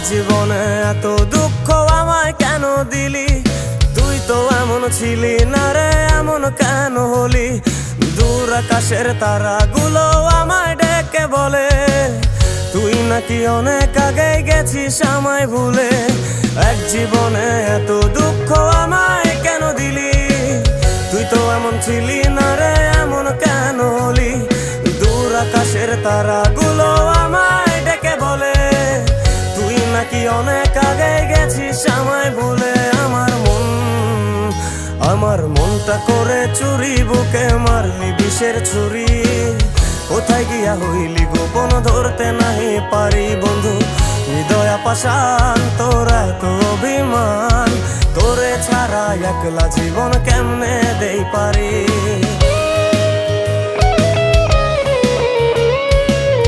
জীবনে এত দুঃখ আমায় কেন দিলি? তুই তো এমন ছিলি না রে, এমন কেন হলি? দূর আকাশের তারাগুলো আমায় ডেকে বলে তুই নাকি অনেক আগে গেছিস আমায় ভুলে। এক জীবনে এত দুঃখ আমায় কেন দিলি? তুই তো এমন ছিলি না রে, এমন কেন হলি? দূর আকাশের তারাগুলো আমায় ডেকে বলে তুই নাকি অনেক আগে গেছিস আমায় ভুলে। আমার মনটা করে চুরি, বুকে মারলি বিষের ছুরি। কোথায় গিয়া হইলি গোপন, ধরতে নাহি পারি বন্ধু। হৃদয় পাষাণ তোর এত অভিমান, তোরে ছাড়া একলা জীবন কেমনে দেই পারি?